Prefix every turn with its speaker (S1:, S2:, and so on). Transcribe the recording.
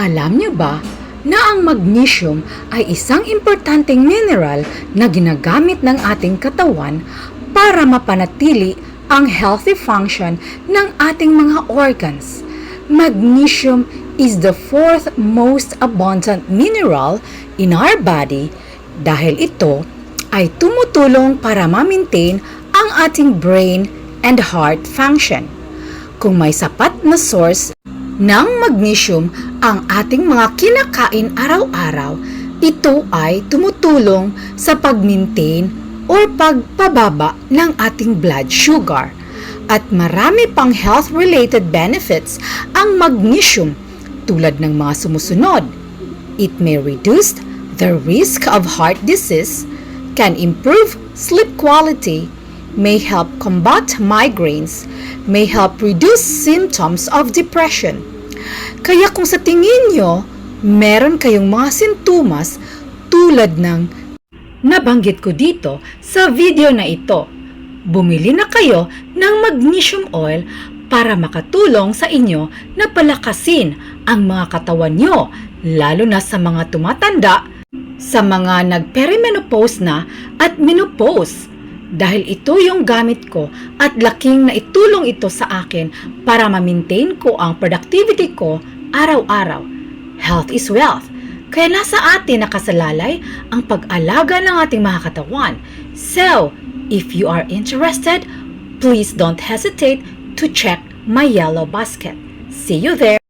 S1: Alam niyo ba na ang magnesium ay isang importanteng mineral na ginagamit ng ating katawan para mapanatili ang healthy function ng ating mga organs? Magnesium is the fourth most abundant mineral in our body dahil ito ay tumutulong para ma-maintain ang ating brain and heart function. Kung may sapat na source ng magnesium ang ating mga kinakain araw-araw, ito ay tumutulong sa pag-maintain o pagpababa ng ating blood sugar. At marami pang health-related benefits ang magnesium tulad ng mga sumusunod. It may reduce the risk of heart disease, can improve sleep quality, may help combat migraines, may help reduce symptoms of depression. Kaya kung sa tingin nyo, meron kayong mga sintomas tulad ng nabanggit ko dito sa video na ito, bumili na kayo ng magnesium oil para makatulong sa inyo na palakasin ang mga katawan nyo, lalo na sa mga tumatanda, sa mga nag-perimenopause na at menopause. Dahil ito yung gamit ko at laking na itulong ito sa akin para ma-maintain ko ang productivity ko araw-araw. Health is wealth. Kaya nasa atin nakasalalay ang pag-alaga ng ating mga katawan. So, if you are interested, please don't hesitate to check my yellow basket. See you there!